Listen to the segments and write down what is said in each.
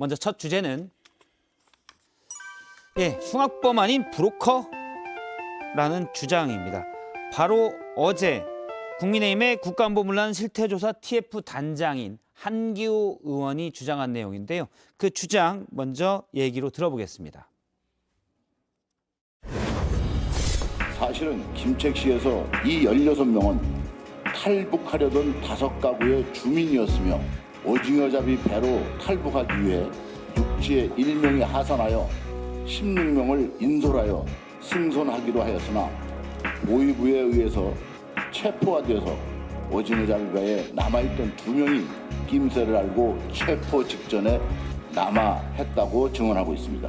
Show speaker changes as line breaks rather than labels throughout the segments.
먼저 첫 주제는 흉악범 아닌 브로커라는 주장입니다. 바로 어제 국민의힘의 국가안보문란 실태조사 TF 단장인 한기호 의원이 주장한 내용인데요. 그 주장 먼저 얘기로 들어보겠습니다.
사실은 김책시에서 이 16명은 탈북하려던 5가구의 주민이었으며 오징어잡이 배로 탈북하기 위해 육지에 1명이 하산하여 16명을 인솔하여 승선하기로 하였으나 모의부에 의해서 체포가 되어서 오징어잡이 배에 남아있던 2명이 낌새를 알고 체포 직전에 남하했다고 증언하고 있습니다.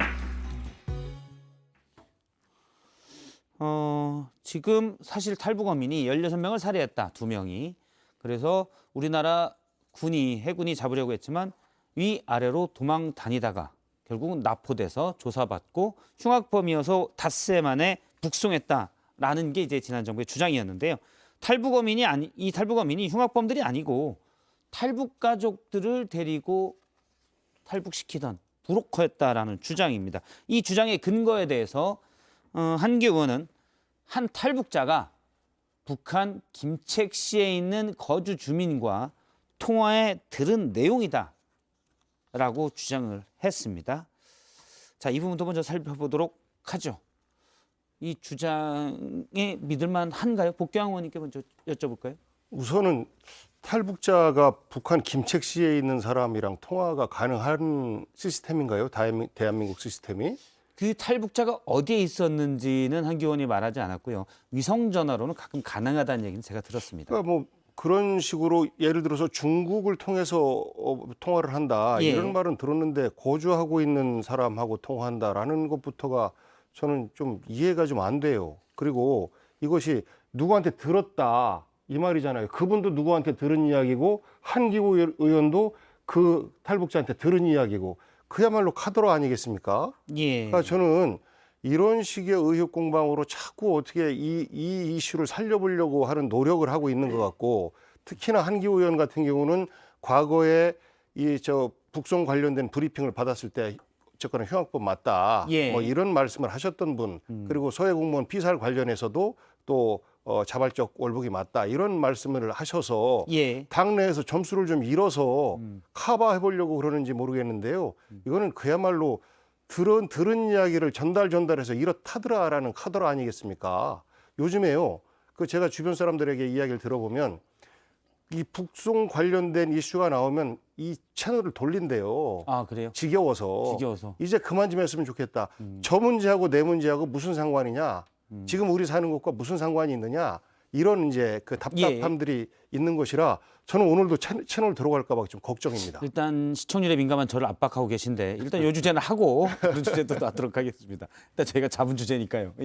지금 사실 탈북어민이 16명을 살해했다, 2명이. 그래서 우리나라 해군이 잡으려고 했지만 위아래로 도망 다니다가 결국은 납포돼서 조사받고 흉악범이어서 닷새 만에 북송했다라는 게 이제 지난 정부의 주장이었는데요. 이 탈북어민이 흉악범들이 아니고 탈북 가족들을 데리고 탈북시키던 브로커였다라는 주장입니다. 이 주장의 근거에 대해서 한기호 의원은 한 탈북자가 북한 김책시에 있는 거주 주민과 통화에 들은 내용이다라고 주장을 했습니다. 자, 이 부분도 먼저 살펴보도록 하죠. 이 주장에 믿을만한가요? 복경환 의원님께 먼저 여쭤볼까요?
우선은 탈북자가 북한 김책시에 있는 사람이랑 통화가 가능한 시스템인가요? 대한민국 시스템이?
그 탈북자가 어디에 있었는지는 한기호 의원이 말하지 않았고요. 위성전화로는 가끔 가능하다는 얘기는 제가 들었습니다.
그러니까 뭐 그런 식으로 예를 들어서 중국을 통해서 통화를 한다 이런 말은 들었는데 거주하고 있는 사람하고 통화한다라는 것부터가 저는 좀 이해가 좀 안 돼요. 그리고 이것이 누구한테 들었다 이 말이잖아요. 그분도 누구한테 들은 이야기고 한기호 의원도 그 탈북자한테 들은 이야기고 그야말로 카더라 아니겠습니까? 그러니까 저는 이런 식의 의혹 공방으로 자꾸 어떻게 이 이슈를 살려보려고 하는 노력을 하고 있는 것 같고, 특히나 한기호 의원 같은 경우는 과거에 북송 관련된 브리핑을 받았을 때 어쨌거나 흉악범 맞다 뭐 이런 말씀을 하셨던 분, 그리고 서해 공무원 피살 관련해서도 또 자발적 월북이 맞다 이런 말씀을 하셔서 당내에서 점수를 좀 잃어서 커버해보려고 그러는지 모르겠는데요. 이거는 그야말로 들은 이야기를 전달해서 이렇다더라라는 카더라 아니겠습니까? 요즘에요. 제가 주변 사람들에게 이야기를 들어보면 이 북송 관련된 이슈가 나오면 이 채널을 돌린대요.
아, 그래요?
지겨워서. 이제 그만 좀 했으면 좋겠다. 저 문제하고 내 문제하고 무슨 상관이냐? 지금 우리 사는 것과 무슨 상관이 있느냐? 이런 이제 그 답답함들이 있는 것이라 저는 오늘도 채널 들어갈까 봐 좀 걱정입니다.
일단 시청률에 민감한 저를 압박하고 계신데 일단 이 주제는 하고 그런 주제도 놔도록 하겠습니다. 일단 저희가 잡은 주제니까요.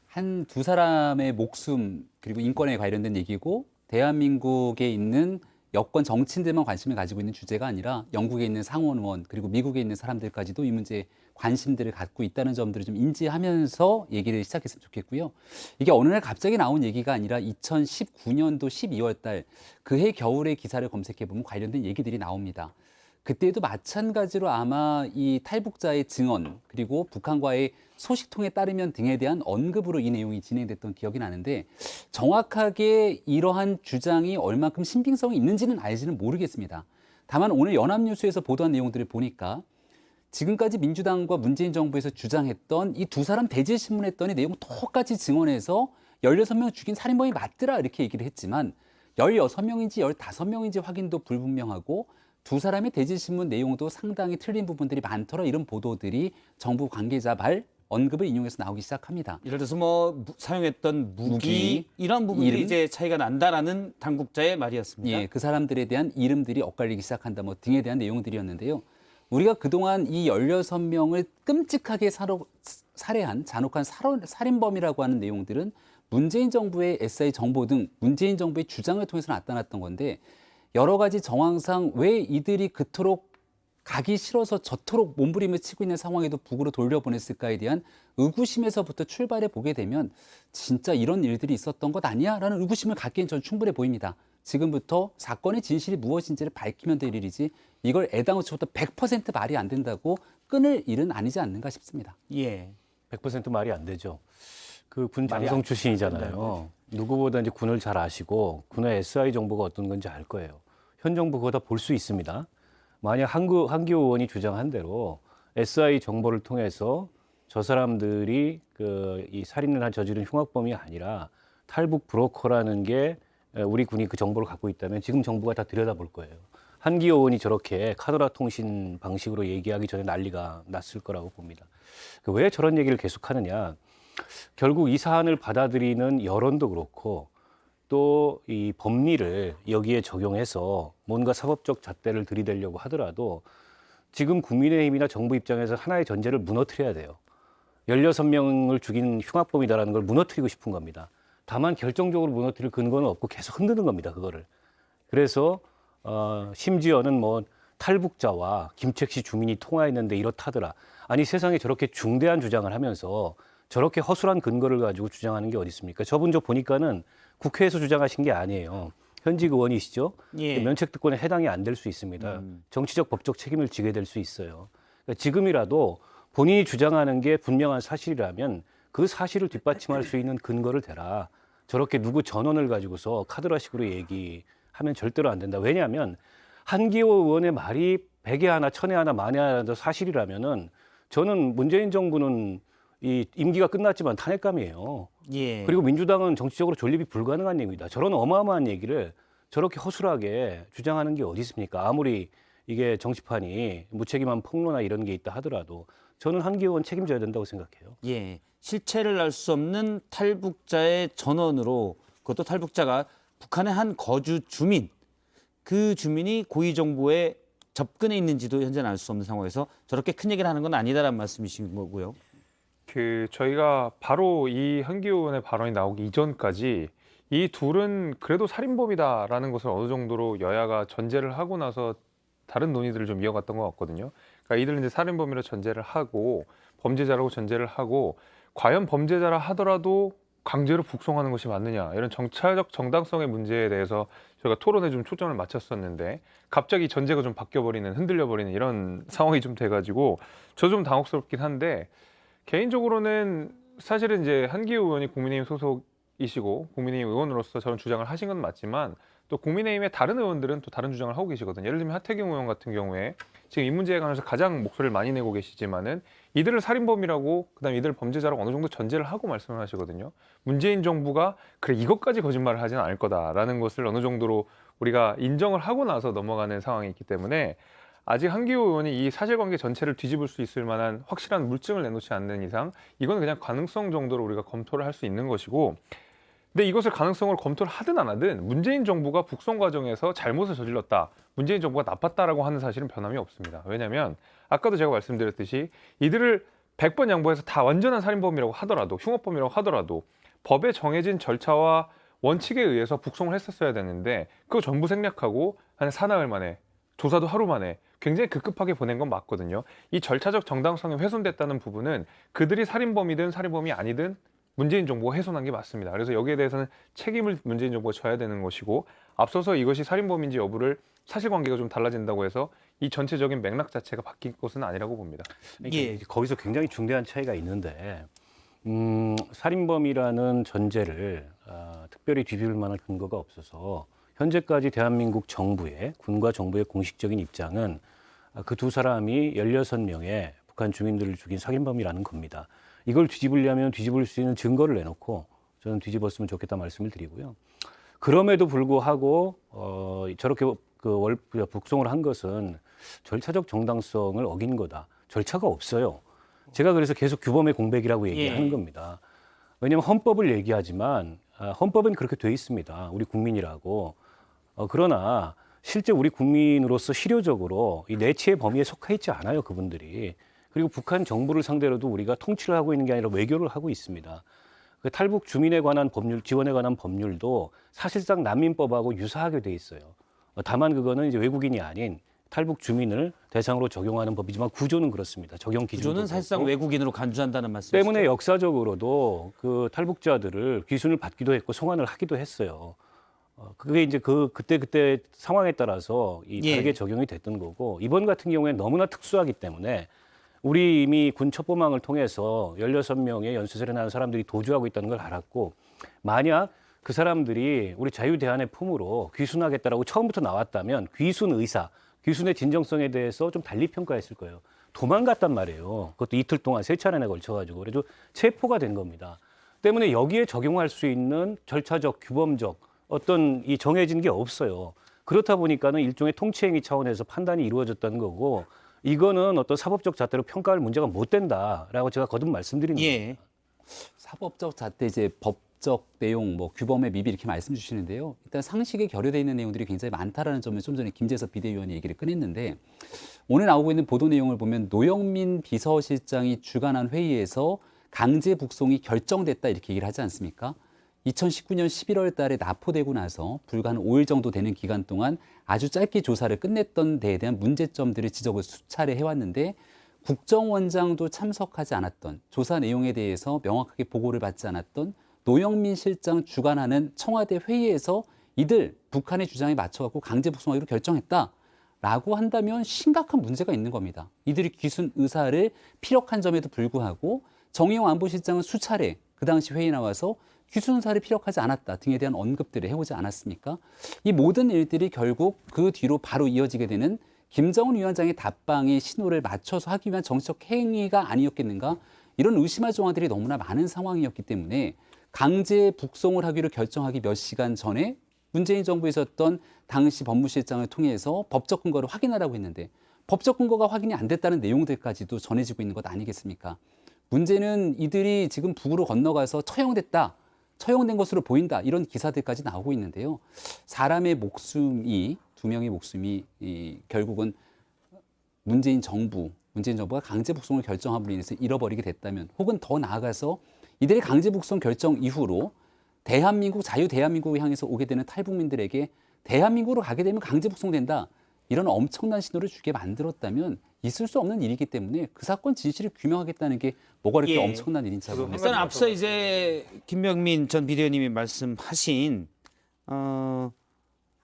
한 두 사람의 목숨 그리고 인권에 관련된 얘기고, 대한민국에 있는 여권 정치인들만 관심을 가지고 있는 주제가 아니라 영국에 있는 상원 의원 그리고 미국에 있는 사람들까지도 이 문제에 관심들을 갖고 있다는 점들을 좀 인지하면서 얘기를 시작했으면 좋겠고요. 이게 어느 날 갑자기 나온 얘기가 아니라 2019년도 12월 달 그해 겨울의 기사를 검색해 보면 관련된 얘기들이 나옵니다. 그때도 마찬가지로 아마 이 탈북자의 증언 그리고 북한과의 소식통에 따르면 등에 대한 언급으로 이 내용이 진행됐던 기억이 나는데, 정확하게 이러한 주장이 얼만큼 신빙성이 있는지는 알지는 모르겠습니다. 다만 오늘 연합뉴스에서 보도한 내용들을 보니까 지금까지 민주당과 문재인 정부에서 주장했던 이 두 사람 대질 신문했더니 내용 똑같이 증언해서 16명 죽인 살인범이 맞더라 이렇게 얘기를 했지만 16명인지 15명인지 확인도 불분명하고 두 사람의 대질신문 내용도 상당히 틀린 부분들이 많더라 이런 보도들이 정부 관계자 말 언급을 인용해서 나오기 시작합니다.
예를 들어서 뭐 사용했던 무기 이런 부분들이
이름?
이제 차이가 난다라는 당국자의 말이었습니다.
그 사람들에 대한 이름들이 엇갈리기 시작한다 뭐 등에 대한 내용들이었는데요. 우리가 그동안 이 16명을 끔찍하게 살해한 잔혹한 살인범이라고 하는 내용들은 문재인 정부의 SI 정보 등 문재인 정부의 주장을 통해서 나타났던 건데, 여러 가지 정황상 왜 이들이 그토록 가기 싫어서 저토록 몸부림을 치고 있는 상황에도 북으로 돌려보냈을까에 대한 의구심에서부터 출발해 보게 되면 진짜 이런 일들이 있었던 것 아니야? 라는 의구심을 갖기엔 전 충분해 보입니다. 지금부터 사건의 진실이 무엇인지를 밝히면 될 일이지 이걸 애당초부터 100% 말이 안 된다고 끊을 일은 아니지 않는가 싶습니다.
예.
100% 말이 안 되죠. 그 군
말이
장성
안
출신이잖아요. 누구보다 이제 군을 잘 아시고 군의 SI 정보가 어떤 건지 알 거예요. 현 정부 그거 다 볼 수 있습니다. 만약 한기호 의원이 주장한 대로 SI 정보를 통해서 저 사람들이 이 살인을 저지른 흉악범이 아니라 탈북 브로커라는 게 우리 군이 그 정보를 갖고 있다면 지금 정부가 다 들여다볼 거예요. 한기호 의원이 저렇게 카더라 통신 방식으로 얘기하기 전에 난리가 났을 거라고 봅니다. 왜 저런 얘기를 계속하느냐? 결국 이 사안을 받아들이는 여론도 그렇고 또 이 법리를 여기에 적용해서 뭔가 사법적 잣대를 들이대려고 하더라도 지금 국민의힘이나 정부 입장에서 하나의 전제를 무너뜨려야 돼요. 16명을 죽인 흉악범이다라는 걸 무너뜨리고 싶은 겁니다. 다만 결정적으로 무너뜨릴 근거는 없고 계속 흔드는 겁니다. 그거를. 그래서 심지어는 뭐 탈북자와 김책시 주민이 통화했는데 이렇다더라. 아니 세상에 저렇게 중대한 주장을 하면서 저렇게 허술한 근거를 가지고 주장하는 게 어디 있습니까? 저분 저 보니까는 국회에서 주장하신 게 아니에요. 현직 의원이시죠?
예.
면책특권에 해당이 안 될 수 있습니다. 정치적 법적 책임을 지게 될 수 있어요. 그러니까 지금이라도 본인이 주장하는 게 분명한 사실이라면 그 사실을 뒷받침할 수 있는 근거를 대라. 저렇게 누구 전원을 가지고서 카드라식으로 얘기하면 절대로 안 된다. 왜냐하면 한기호 의원의 말이 100에 하나, 1000에 하나, 만에 하나도 사실이라면은 저는 문재인 정부는 이 임기가 끝났지만 탄핵감이에요.
예.
그리고 민주당은 정치적으로 존립이 불가능한 얘기입니다. 저런 어마어마한 얘기를 저렇게 허술하게 주장하는 게 어디 있습니까? 아무리 이게 정치판이 무책임한 폭로나 이런 게 있다 하더라도 저는 한기호 의원 책임져야 된다고 생각해요.
예. 실체를 알 수 없는 탈북자의 전원으로 그것도 탈북자가 북한의 한 거주 주민 그 주민이 고위 정보에 접근해 있는지도 현재는 알 수 없는 상황에서 저렇게 큰 얘기를 하는 건 아니다라는 말씀이신 거고요.
저희가 바로 이 한기호 의원의 발언이 나오기 이전까지 이 둘은 그래도 살인범이다라는 것을 어느 정도로 여야가 전제를 하고 나서 다른 논의들을 좀 이어갔던 것 같거든요. 그러니까 이들은 이제 살인범이라 전제를 하고 범죄자라고 전제를 하고 과연 범죄자라 하더라도 강제로 북송하는 것이 맞느냐 이런 정치적 정당성의 문제에 대해서 저희가 토론에 좀 초점을 맞췄었는데 갑자기 전제가 좀 바뀌어버리는 흔들려버리는 이런 상황이 좀 돼가지고 저 좀 당혹스럽긴 한데 개인적으로는 사실은 이제 한기호 의원이 국민의힘 소속이시고 국민의힘 의원으로서 저런 주장을 하신 건 맞지만 또 국민의힘의 다른 의원들은 또 다른 주장을 하고 계시거든요. 예를 들면 하태경 의원 같은 경우에 지금 이 문제에 관해서 가장 목소리를 많이 내고 계시지만은 이들을 살인범이라고 그다음에 이들을 범죄자라고 어느 정도 전제를 하고 말씀을 하시거든요. 문재인 정부가 그래 이것까지 거짓말을 하지는 않을 거다라는 것을 어느 정도로 우리가 인정을 하고 나서 넘어가는 상황이 있기 때문에 아직 한기호 의원이 이 사실관계 전체를 뒤집을 수 있을 만한 확실한 물증을 내놓지 않는 이상 이건 그냥 가능성 정도로 우리가 검토를 할 수 있는 것이고 근데 이것을 가능성으로 검토를 하든 안 하든 문재인 정부가 북송 과정에서 잘못을 저질렀다. 문재인 정부가 나빴다라고 하는 사실은 변함이 없습니다. 왜냐하면 아까도 제가 말씀드렸듯이 이들을 100번 양보해서 다 완전한 살인범이라고 하더라도 흉악범이라고 하더라도 법에 정해진 절차와 원칙에 의해서 북송을 했었어야 되는데 그거 전부 생략하고 한 사나흘 만에 조사도 하루 만에 굉장히 급급하게 보낸 건 맞거든요. 이 절차적 정당성이 훼손됐다는 부분은 그들이 살인범이든 살인범이 아니든 문재인 정부가 훼손한 게 맞습니다. 그래서 여기에 대해서는 책임을 문재인 정부가 져야 되는 것이고 앞서서 이것이 살인범인지 여부를 사실관계가 좀 달라진다고 해서 이 전체적인 맥락 자체가 바뀔 것은 아니라고 봅니다.
그러니까
예.
거기서 굉장히 중대한 차이가 있는데 살인범이라는 전제를 특별히 뒤집을 만한 근거가 없어서 현재까지 대한민국 정부의 군과 정부의 공식적인 입장은 그 두 사람이 16명의 북한 주민들을 죽인 살인범이라는 겁니다. 이걸 뒤집으려면 뒤집을 수 있는 증거를 내놓고 저는 뒤집었으면 좋겠다 말씀을 드리고요. 그럼에도 불구하고 저렇게 북송을 한 것은 절차적 정당성을 어긴 거다. 절차가 없어요. 제가 그래서 계속 규범의 공백이라고 얘기하는 겁니다. 왜냐하면 헌법을 얘기하지만 헌법은 그렇게 돼 있습니다. 우리 국민이라고. 그러나 실제 우리 국민으로서 실효적으로 이 내치의 범위에 속해 있지 않아요. 그분들이. 그리고 북한 정부를 상대로도 우리가 통치를 하고 있는 게 아니라 외교를 하고 있습니다. 그 탈북 주민에 관한 법률, 지원에 관한 법률도 사실상 난민법하고 유사하게 돼 있어요. 다만 그거는 이제 외국인이 아닌 탈북 주민을 대상으로 적용하는 법이지만 구조는 그렇습니다. 적용 기준도
구조는 사실상
그렇고.
외국인으로 간주한다는 말씀이시죠?
때문에 역사적으로도 그 탈북자들을 귀순을 받기도 했고 송환을 하기도 했어요. 그게 이제 그때 상황에 따라서 다르게
예.
적용이 됐던 거고, 이번 같은 경우에는 너무나 특수하기 때문에 우리 이미 군 첩보망을 통해서 16명의 연수설에 나온 사람들이 도주하고 있다는 걸 알았고, 만약 그 사람들이 우리 자유대안의 품으로 귀순하겠다라고 처음부터 나왔다면 귀순 의사, 귀순의 진정성에 대해서 좀 달리 평가했을 거예요. 도망갔단 말이에요. 그것도 이틀 동안 3차례나 걸쳐가지고. 그래서 체포가 된 겁니다. 때문에 여기에 적용할 수 있는 절차적, 규범적 어떤 이 정해진 게 없어요. 그렇다 보니까는 일종의 통치행위 차원에서 판단이 이루어졌다는 거고, 이거는 어떤 사법적 잣대로 평가할 문제가 못 된다라고 제가 거듭 말씀드립니다.
예.
사법적 잣대 이제 법적 내용 뭐 규범의 미비 이렇게 말씀 주시는데요. 일단 상식에 결여되어 있는 내용들이 굉장히 많다라는 점을 좀 전에 김재섭 비대위원이 얘기를 꺼냈는데, 오늘 나오고 있는 보도 내용을 보면 노영민 비서실장이 주관한 회의에서 강제 북송이 결정됐다 이렇게 얘기를 하지 않습니까? 2019년 11월 달에 납포되고 나서 불과 한 5일 정도 되는 기간 동안 아주 짧게 조사를 끝냈던 데에 대한 문제점들을 지적을 수차례 해왔는데, 국정원장도 참석하지 않았던, 조사 내용에 대해서 명확하게 보고를 받지 않았던 노영민 실장 주관하는 청와대 회의에서 이들 북한의 주장에 맞춰갖고 강제 북송하기로 결정했다라고 한다면 심각한 문제가 있는 겁니다. 이들이 귀순 의사를 피력한 점에도 불구하고 정의용 안보실장은 수차례 그 당시 회의에 나와서 귀순 의사를 피력하지 않았다 등에 대한 언급들을 해오지 않았습니까? 이 모든 일들이 결국 그 뒤로 바로 이어지게 되는 김정은 위원장의 답방의 신호를 맞춰서 하기 위한 정치적 행위가 아니었겠는가? 이런 의심할 정황들이 너무나 많은 상황이었기 때문에 강제 북송을 하기로 결정하기 몇 시간 전에 문재인 정부에 있었던 당시 법무실장을 통해서 법적 근거를 확인하라고 했는데, 법적 근거가 확인이 안 됐다는 내용들까지도 전해지고 있는 것 아니겠습니까? 문제는 이들이 지금 북으로 건너가서 처형됐다, 처형된 것으로 보인다, 이런 기사들까지 나오고 있는데요. 사람의 목숨이, 2명의 목숨이 결국은 문재인 정부가 강제 북송을 결정함으로 인해서 잃어버리게 됐다면, 혹은 더 나아가서 이들의 강제 북송 결정 이후로 대한민국, 자유 대한민국을 향해서 오게 되는 탈북민들에게 대한민국으로 가게 되면 강제 북송된다, 이런 엄청난 신호를 주게 만들었다면 있을 수 없는 일이기 때문에 그 사건 진실을 규명하겠다는 게 뭐가 이렇게
예.
엄청난 일인지 잘 모르겠습니다.
일단 앞서 이제 김명민 전 비대위원님이 말씀하신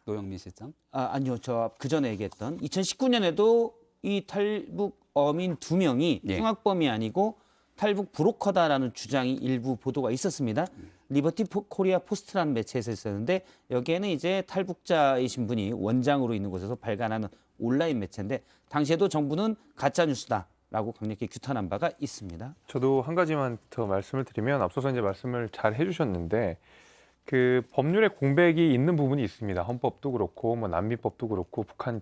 노영민 실장.
아니요, 저 그 전에 얘기했던 2019년에도 이 탈북 어민 2명이
예.
흉악범이 아니고 탈북 브로커다라는 주장이 일부 보도가 있었습니다. 리버티 코리아 포스트라는 매체에서 있었는데, 여기에는 이제 탈북자이신 분이 원장으로 있는 곳에서 발간하는 온라인 매체인데, 당시에도 정부는 가짜 뉴스다라고 강력히 규탄한 바가 있습니다.
저도 한 가지만 더 말씀을 드리면, 앞서서 이제 말씀을 잘 해주셨는데, 그 법률에 공백이 있는 부분이 있습니다. 헌법도 그렇고, 뭐 난민법도 그렇고, 북한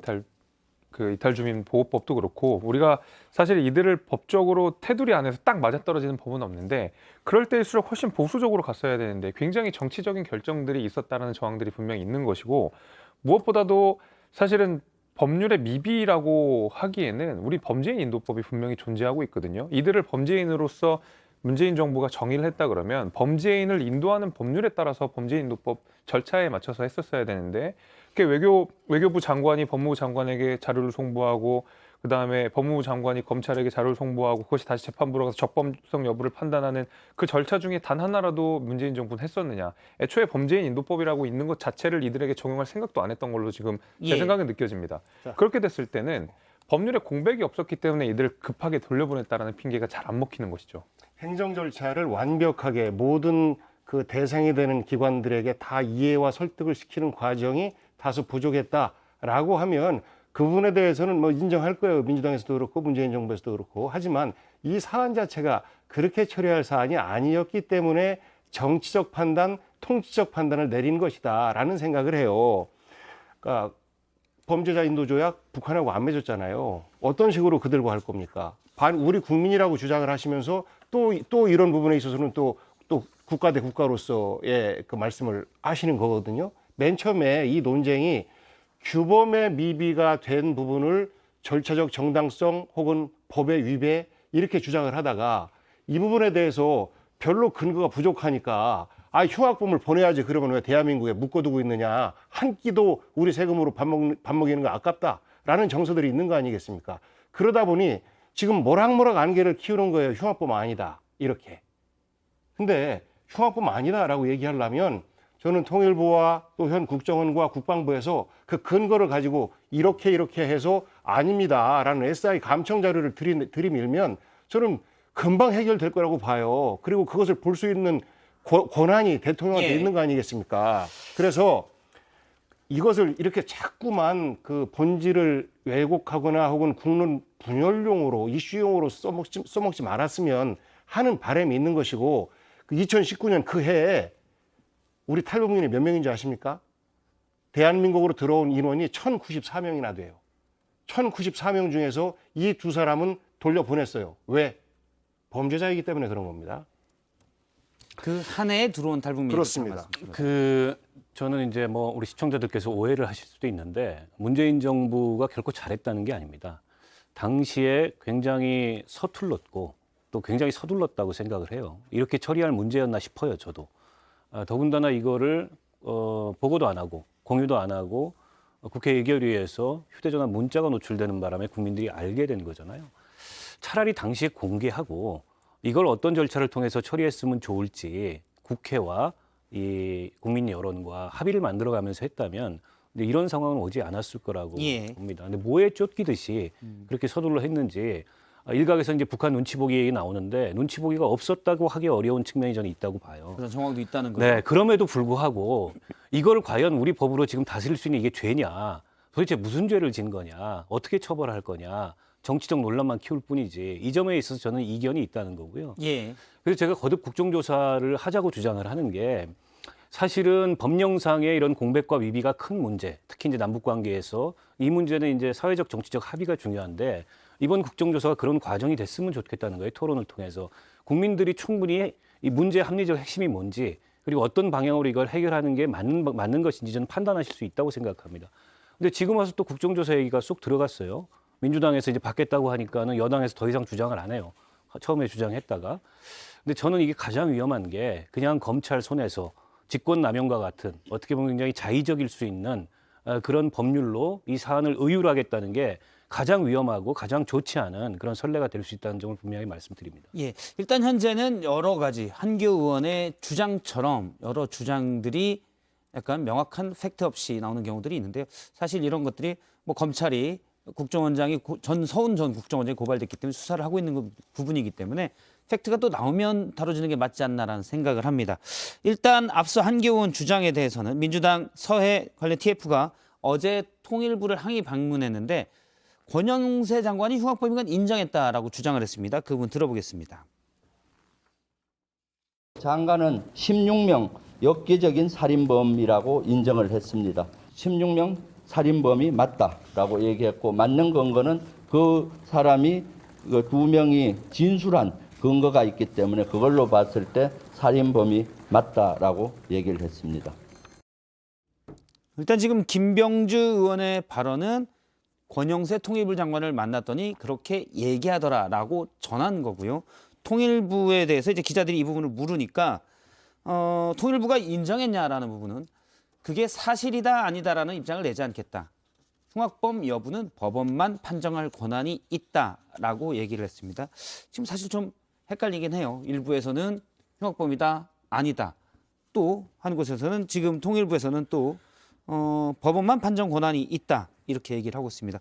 이탈 주민 보호법도 그렇고, 우리가 사실 이들을 법적으로 테두리 안에서 딱 맞아떨어지는 법은 없는데, 그럴 때일수록 훨씬 보수적으로 갔어야 되는데 굉장히 정치적인 결정들이 있었다라는 정황들이 분명히 있는 것이고, 무엇보다도 사실은 법률의 미비라고 하기에는 우리 범죄인 인도법이 분명히 존재하고 있거든요. 이들을 범죄인으로서 문재인 정부가 정의를 했다 그러면 범죄인을 인도하는 법률에 따라서 범죄인 인도법 절차에 맞춰서 했었어야 되는데, 외교부 장관이 법무부 장관에게 자료를 송부하고, 그다음에 법무부 장관이 검찰에게 자료를 송부하고, 그것이 다시 재판부로 가서 적법성 여부를 판단하는 그 절차 중에 단 하나라도 문재인 정부는 했었느냐. 애초에 범죄인 인도법이라고 있는 것 자체를 이들에게 적용할 생각도 안 했던 걸로 지금 제
예.
생각은 느껴집니다. 그렇게 됐을 때는 법률에 공백이 없었기 때문에 이들을 급하게 돌려보냈다라는 핑계가 잘 안 먹히는 것이죠.
행정 절차를 완벽하게 모든 그 대상이 되는 기관들에게 다 이해와 설득을 시키는 과정이 다소 부족했다라고 하면 그 부분에 대해서는 뭐 인정할 거예요. 민주당에서도 그렇고 문재인 정부에서도 그렇고. 하지만 이 사안 자체가 그렇게 처리할 사안이 아니었기 때문에 정치적 판단, 통치적 판단을 내린 것이다라는 생각을 해요. 그러니까 범죄자 인도 조약 북한하고 안 맺었잖아요. 어떤 식으로 그들과 할 겁니까? 우리 국민이라고 주장을 하시면서 또 이런 부분에 있어서는 또 국가 대 국가로서의 그 말씀을 하시는 거거든요. 맨 처음에 이 논쟁이 규범의 미비가 된 부분을 절차적 정당성 혹은 법의 위배 이렇게 주장을 하다가 이 부분에 대해서 별로 근거가 부족하니까 흉악범을 보내야지, 그러면 왜 대한민국에 묶어두고 있느냐, 한 끼도 우리 세금으로 밥 먹이는 거 아깝다라는 정서들이 있는 거 아니겠습니까? 그러다 보니 지금 모락모락 안개를 키우는 거예요. 흉악범 아니다 이렇게. 근데 흉악범 아니다라고 얘기하려면 저는 통일부와 또 현 국정원과 국방부에서 그 근거를 가지고 이렇게 해서 아닙니다라는 SI 감청 자료를 들이밀면 저는 금방 해결될 거라고 봐요. 그리고 그것을 볼 수 있는 권한이 대통령한테
예.
있는 거 아니겠습니까? 그래서 이것을 이렇게 자꾸만 그 본질을 왜곡하거나 혹은 국론 분열용으로 이슈용으로 써먹지 말았으면 하는 바람이 있는 것이고, 그 2019년 그 해에 우리 탈북민이 몇 명인지 아십니까? 대한민국으로 들어온 인원이 1094명이나 돼요. 1094명 중에서 이 두 사람은 돌려보냈어요. 왜? 범죄자이기 때문에 그런 겁니다.
그 한 해에 들어온 탈북민.
그렇습니다.
저는 이제 뭐 우리 시청자들께서 오해를 하실 수도 있는데 문재인 정부가 결코 잘했다는 게 아닙니다. 당시에 굉장히 서툴렀고 또 굉장히 서둘렀다고 생각을 해요. 이렇게 처리할 문제였나 싶어요, 저도. 더군다나 이거를 보고도 안 하고 공유도 안 하고 국회 예결위에서 휴대전화 문자가 노출되는 바람에 국민들이 알게 된 거잖아요. 차라리 당시에 공개하고 이걸 어떤 절차를 통해서 처리했으면 좋을지 국회와 이 국민 여론과 합의를 만들어가면서 했다면 근데 이런 상황은 오지 않았을 거라고
예.
봅니다. 근데 뭐에 쫓기듯이 그렇게 서둘러 했는지 일각에서 이제 북한 눈치 보기 얘기 나오는데 눈치 보기가 없었다고 하기 어려운 측면이 저는 있다고 봐요.
그런 정황도 있다는 거죠.
네, 그럼에도 불구하고 이걸 과연 우리 법으로 지금 다스릴 수 있는 이게 죄냐? 도대체 무슨 죄를 진 거냐? 어떻게 처벌할 거냐? 정치적 논란만 키울 뿐이지 이 점에 있어서 저는 이견이 있다는 거고요.
예.
그래서 제가 거듭 국정조사를 하자고 주장을 하는 게 사실은 법령상의 이런 공백과 위비가 큰 문제, 특히 이제 남북 관계에서 이 문제는 이제 사회적 정치적 합의가 중요한데 이번 국정조사가 그런 과정이 됐으면 좋겠다는 거예요. 토론을 통해서 국민들이 충분히 이 문제의 합리적 핵심이 뭔지 그리고 어떤 방향으로 이걸 해결하는 게 맞는 것인지 저는 판단하실 수 있다고 생각합니다. 근데 지금 와서 또 국정조사 얘기가 쏙 들어갔어요. 민주당에서 이제 받겠다고 하니까는 여당에서 더 이상 주장을 안 해요. 처음에 주장했다가. 근데 저는 이게 가장 위험한 게 그냥 검찰 손에서 직권남용과 같은 어떻게 보면 굉장히 자의적일 수 있는 그런 법률로 이 사안을 의율하겠다는 게 가장 위험하고 가장 좋지 않은 그런 선례가 될 수 있다는 점을 분명히 말씀드립니다.
예. 일단 현재는 여러 가지 한기호 의원의 주장처럼 여러 주장들이 약간 명확한 팩트 없이 나오는 경우들이 있는데요. 사실 이런 것들이 뭐 검찰이 국정원장이 서훈 전 국정원장이 고발됐기 때문에 수사를 하고 있는 부분이기 때문에 팩트가 또 나오면 다뤄지는 게 맞지 않나라는 생각을 합니다. 일단 앞서 한기호 의원 주장에 대해서는 민주당 서해 관련 TF가 어제 통일부를 항의 방문했는데 권영세 장관이 흉악범인 건 인정했다라고 주장을 했습니다. 그 부분 들어보겠습니다.
장관은 16명 엽기적인 살인범이라고 인정을 했습니다. 16명 살인범이 맞다라고 얘기했고 맞는 근거는 그 사람이 그 2명이 진술한 근거가 있기 때문에 그걸로 봤을 때 살인범이 맞다라고 얘기를 했습니다.
일단 지금 김병주 의원의 발언은 권영세 통일부 장관을 만났더니 그렇게 얘기하더라라고 전한 거고요. 통일부에 대해서 이제 기자들이 이 부분을 물으니까 통일부가 인정했냐라는 부분은 그게 사실이다 아니다라는 입장을 내지 않겠다. 흉악범 여부는 법원만 판정할 권한이 있다라고 얘기를 했습니다. 지금 사실 좀 헷갈리긴 해요. 일부에서는 흉악범이다 아니다. 또 한 곳에서는 지금 통일부에서는 또 법원만 판정 권한이 있다 이렇게 얘기를 하고 있습니다.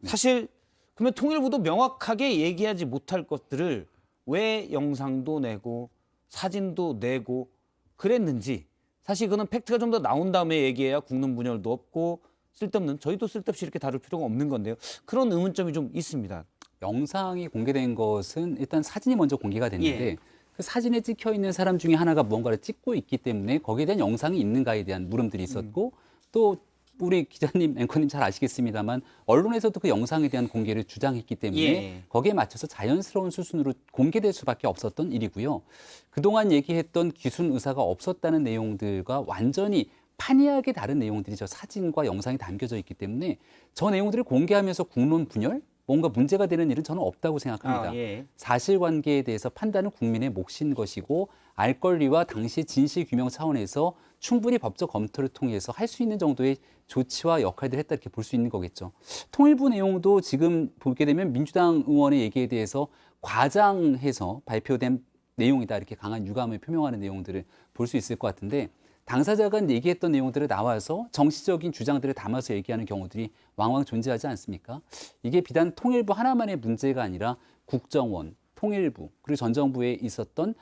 사실 그러면 통일부도 명확하게 얘기하지 못할 것들을 왜 영상도 내고 사진도 내고 그랬는지 사실 그거는 팩트가 좀 더 나온 다음에 얘기해야 국론 분열도 없고 쓸데없는 저희도 쓸데없이 이렇게 다룰 필요가 없는 건데요. 그런 의문점이 좀 있습니다.
영상이 공개된 것은 일단 사진이 먼저 공개가 됐는데
예.
그 사진에 찍혀 있는 사람 중에 하나가 무언가를 찍고 있기 때문에 거기에 대한 영상이 있는가에 대한 물음들이 있었고 또 우리 기자님, 앵커님 잘 아시겠습니다만 언론에서도 그 영상에 대한 공개를 주장했기 때문에
예.
거기에 맞춰서 자연스러운 수순으로 공개될 수밖에 없었던 일이고요. 그동안 얘기했던 귀순 의사가 없었다는 내용들과 완전히 판이하게 다른 내용들이 저 사진과 영상이 담겨져 있기 때문에 저 내용들을 공개하면서 국론 분열? 뭔가 문제가 되는 일은 저는 없다고 생각합니다.
예.
사실관계에 대해서 판단은 국민의 몫인 것이고 알 권리와 당시 진실 규명 차원에서 충분히 법적 검토를 통해서 할 수 있는 정도의 조치와 역할들을 했다 이렇게 볼 수 있는 거겠죠. 통일부 내용도 지금 보게 되면 민주당 의원의 얘기에 대해서 과장해서 발표된 내용이다 이렇게 강한 유감을 표명하는 내용들을 볼 수 있을 것 같은데 당사자가 얘기했던 내용들을 나와서 정치적인 주장들을 담아서 얘기하는 경우들이 왕왕 존재하지 않습니까? 이게 비단 통일부 하나만의 문제가 아니라 국정원, 통일부, 그리고 전 정부에 있었던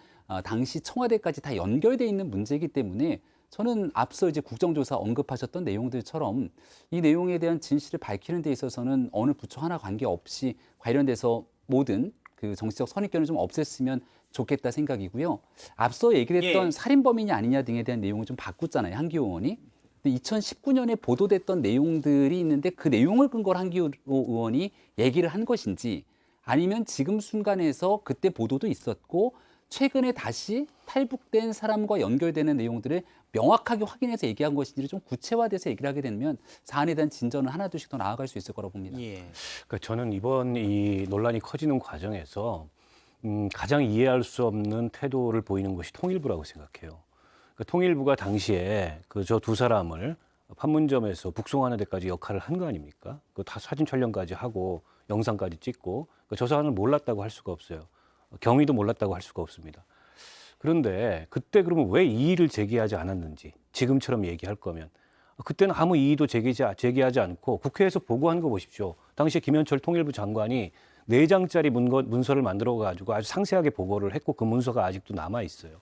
당시 청와대까지 다 연결돼 있는 문제이기 때문에 저는 앞서 이제 국정조사 언급하셨던 내용들처럼 이 내용에 대한 진실을 밝히는 데 있어서는 어느 부처 하나 관계없이 관련돼서 모든 그 정치적 선입견을 좀 없앴으면 좋겠다 생각이고요. 앞서 얘기를 했던
예.
살인범이냐 아니냐 등에 대한 내용을 좀 바꿨잖아요. 한기호 의원이. 근데 2019년에 보도됐던 내용들이 있는데 그 내용을 근거로 한기호 의원이 얘기를 한 것인지 아니면 지금 순간에서 그때 보도도 있었고 최근에 다시 탈북된 사람과 연결되는 내용들을 명확하게 확인해서 얘기한 것인지를 좀 구체화돼서 얘기를 하게 되면 사안에 대한 진전은 하나둘씩 더 나아갈 수 있을 거라고 봅니다.
예.
그러니까 저는 이번 이 논란이 커지는 과정에서 가장 이해할 수 없는 태도를 보이는 것이 통일부라고 생각해요. 그러니까 통일부가 당시에 그 저 두 사람을 판문점에서 북송하는 데까지 역할을 한 거 아닙니까? 그 다 사진 촬영까지 하고 영상까지 찍고 저 사안을 몰랐다고 할 수가 없어요. 경위도 몰랐다고 할 수가 없습니다. 그런데 그때 그러면 왜 이의를 제기하지 않았는지 지금처럼 얘기할 거면 그때는 아무 이의도 제기하지 않고 국회에서 보고한 거 보십시오. 당시에 김현철 통일부 장관이 4장짜리 문서를 만들어 가지고 아주 상세하게 보고를 했고 그 문서가 아직도 남아 있어요.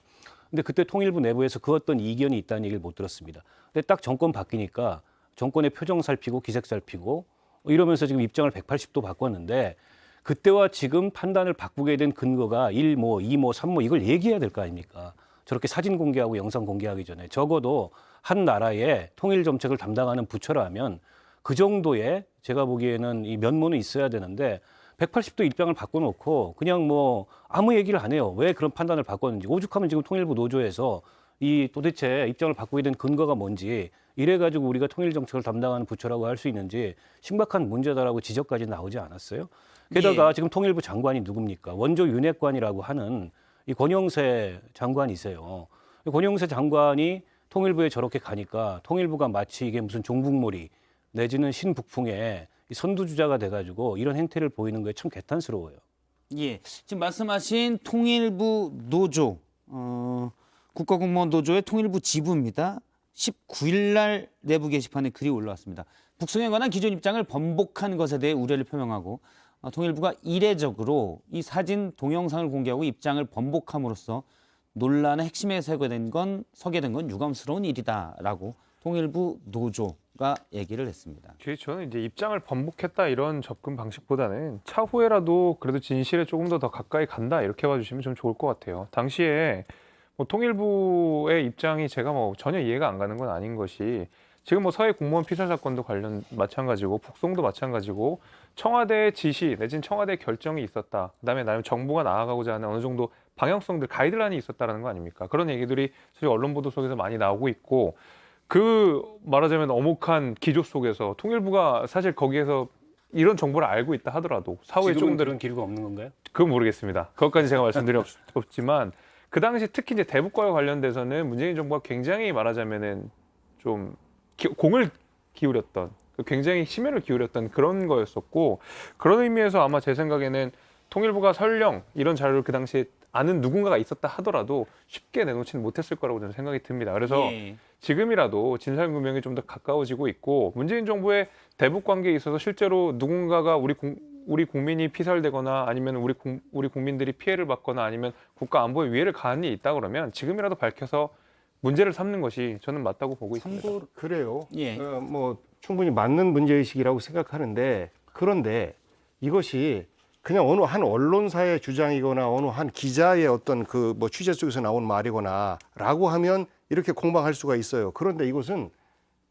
근데 그때 통일부 내부에서 그 어떤 이견이 있다는 얘기를 못 들었습니다. 근데 딱 정권 바뀌니까 정권의 표정 살피고 기색 살피고 이러면서 지금 입장을 180도 바꿨는데 그때와 지금 판단을 바꾸게 된 근거가 1모, 2모, 3모 이걸 얘기해야 될 거 아닙니까? 저렇게 사진 공개하고 영상 공개하기 전에 적어도 한 나라의 통일 정책을 담당하는 부처라면 그 정도의 제가 보기에는 이 면모는 있어야 되는데 180도 입장을 바꿔놓고 그냥 뭐 아무 얘기를 안 해요. 왜 그런 판단을 바꿨는지. 오죽하면 지금 통일부 노조에서 이 도대체 입장을 바꾸게 된 근거가 뭔지 이래가지고 우리가 통일 정책을 담당하는 부처라고 할 수 있는지 심각한 문제다라고 지적까지 나오지 않았어요. 게다가 지금 통일부 장관이 누굽니까? 원조 윤핵관이라고 하는 이 권영세 장관이세요. 권영세 장관이 통일부에 저렇게 가니까 통일부가 마치 이게 무슨 종북몰이 내지는 신북풍의 선두주자가 돼가지고 이런 행태를 보이는 거에 참 개탄스러워요.
예. 지금 말씀하신 통일부 노조, 국가공무원 노조의 통일부 지부입니다. 19일 날 내부 게시판에 글이 올라왔습니다. 북송에 관한 기존 입장을 번복한 것에 대해 우려를 표명하고 통일부가 이례적으로 이 사진 동영상을 공개하고 입장을 번복함으로써 논란의 핵심에 서게 된 건 유감스러운 일이다라고 통일부 노조가 얘기를 했습니다.
저는 이제 입장을 번복했다 이런 접근 방식보다는 차후에라도 그래도 진실에 조금 더 가까이 간다 이렇게 봐주시면 좀 좋을 것 같아요. 당시에 뭐 통일부의 입장이 제가 뭐 전혀 이해가 안 가는 건 아닌 것이 지금 뭐 서해 공무원 피살 사건도 관련 마찬가지고 북송도 마찬가지고 청와대의 지시 내지는 청와대의 결정이 있었다. 그다음에 나름 정부가 나아가고자 하는 어느 정도 방향성들 가이드라인이 있었다라는 거 아닙니까? 그런 얘기들이 사실 언론 보도 속에서 많이 나오고 있고 그 말하자면 엄혹한 기조 속에서 통일부가 사실 거기에서 이런 정보를 알고 있다 하더라도 사후에
지금은
조금 더
그런 기류가 없는 건가요?
그건 모르겠습니다. 그것까지 제가 말씀드릴 없지만 그 당시 특히 이제 대북과 관련돼서는 문재인 정부가 굉장히 말하자면은 좀 공을 기울였던 굉장히 심혈을 기울였던 그런 거였었고 그런 의미에서 아마 제 생각에는 통일부가 설령 이런 자료를 그 당시에 아는 누군가가 있었다 하더라도 쉽게 내놓지는 못했을 거라고 저는 생각이 듭니다. 그래서 지금이라도 진상규명이 좀 더 가까워지고 있고 문재인 정부의 대북 관계에 있어서 실제로 누군가가 우리 국민이 피살되거나 아니면 우리 국민들이 피해를 받거나 아니면 국가 안보에 위해를 가한 일이 있다 그러면 지금이라도 밝혀서 문제를 삼는 것이 저는 맞다고 보고 있습니다.
그래요.
예.
뭐 충분히 맞는 문제의식이라고 생각하는데 그런데 이것이 그냥 어느 한 언론사의 주장이거나 어느 한 기자의 어떤 그 뭐 취재 속에서 나온 말이거나라고 하면 이렇게 공방할 수가 있어요. 그런데 이것은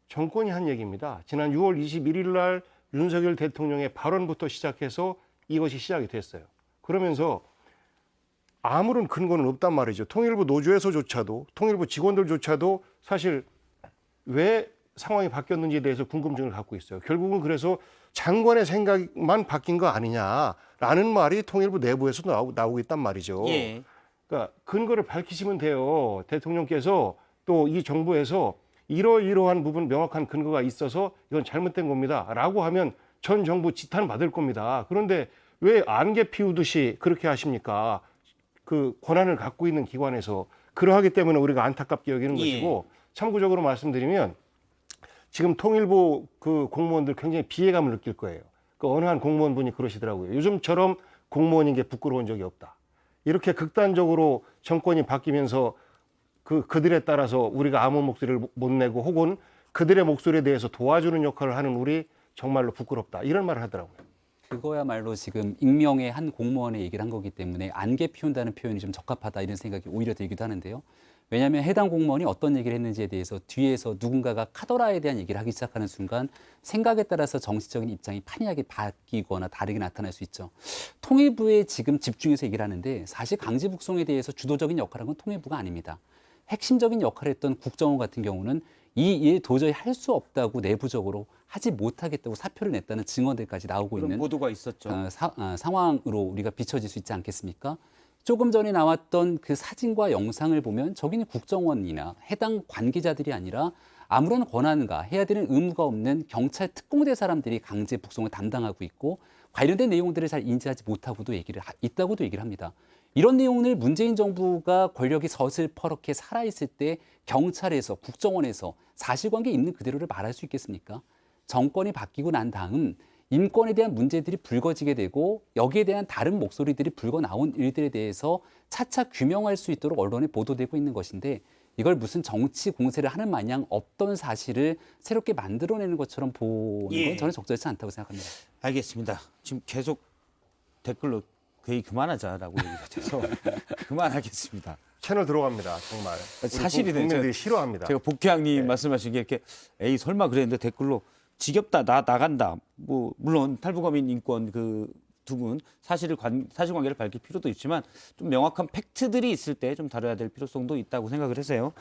정권이 한 얘기입니다. 지난 6월 21일 날 윤석열 대통령의 발언부터 시작해서 이것이 시작이 됐어요. 그러면서 아무런 근거는 없단 말이죠. 통일부 노조에서조차도 통일부 직원들조차도 사실 왜 상황이 바뀌었는지에 대해서 궁금증을 갖고 있어요. 결국은 그래서 장관의 생각만 바뀐 거 아니냐라는 말이 통일부 내부에서 나오고 있단 말이죠.
예.
그러니까 근거를 밝히시면 돼요. 대통령께서 또 이 정부에서 이러이러한 부분 명확한 근거가 있어서 이건 잘못된 겁니다. 라고 하면 전 정부 지탄 받을 겁니다. 그런데 왜 안개 피우듯이 그렇게 하십니까? 그 권한을 갖고 있는 기관에서 그러하기 때문에 우리가 안타깝게 여기는 것이고 참고적으로 말씀드리면 지금 통일부 그 공무원들 굉장히 비애감을 느낄 거예요. 그 어느 한 공무원분이 그러시더라고요. 요즘처럼 공무원인 게 부끄러운 적이 없다. 이렇게 극단적으로 정권이 바뀌면서 그들에 따라서 우리가 아무 목소리를 못 내고 혹은 그들의 목소리에 대해서 도와주는 역할을 하는 우리 정말로 부끄럽다. 이런 말을 하더라고요.
그거야말로 지금 익명의 한 공무원의 얘기를 한 거기 때문에 안개 피운다는 표현이 좀 적합하다 이런 생각이 오히려 들기도 하는데요. 왜냐하면 해당 공무원이 어떤 얘기를 했는지에 대해서 뒤에서 누군가가 카더라에 대한 얘기를 하기 시작하는 순간 생각에 따라서 정치적인 입장이 판이하게 바뀌거나 다르게 나타날 수 있죠. 통일부에 지금 집중해서 얘기를 하는데 사실 강제북송에 대해서 주도적인 역할을 한 건 통일부가 아닙니다. 핵심적인 역할을 했던 국정원 같은 경우는 이 일 도저히 할 수 없다고 내부적으로 하지 못하겠다고 사표를 냈다는 증언들까지 나오고
그런
있는
보도가 있었죠.
상황으로 우리가 비춰질 수 있지 않겠습니까? 조금 전에 나왔던 그 사진과 영상을 보면 저기는 국정원이나 해당 관계자들이 아니라 아무런 권한과 해야 되는 의무가 없는 경찰 특공대 사람들이 강제 북송을 담당하고 있고 관련된 내용들을 잘 인지하지 못하고도 있다고도 얘기를 합니다. 이런 내용을 문재인 정부가 권력이 서슬퍼렇게 살아있을 때 경찰에서 국정원에서 사실관계 있는 그대로를 말할 수 있겠습니까? 정권이 바뀌고 난 다음 인권에 대한 문제들이 불거지게 되고 여기에 대한 다른 목소리들이 불거 나온 일들에 대해서 차차 규명할 수 있도록 언론에 보도되고 있는 것인데 이걸 무슨 정치 공세를 하는 마냥 없던 사실을 새롭게 만들어내는 것처럼 보는 건 저는 적절치 않다고 생각합니다.
알겠습니다. 지금 계속 댓글로 그 얘기 그만하자라고 얘기가 돼서 그만하겠습니다.
채널 들어갑니다. 정말.
사실이네.
국민들이 싫어합니다.
제가 복희양님 말씀하신 게 이렇게 에이 설마 그랬는데 댓글로 지겹다 나 나간다. 뭐 물론 탈북어민 인권 그 두 분 사실관계를 밝힐 필요도 있지만 좀 명확한 팩트들이 있을 때 좀 다뤄야 될 필요성도 있다고 생각을 해서요.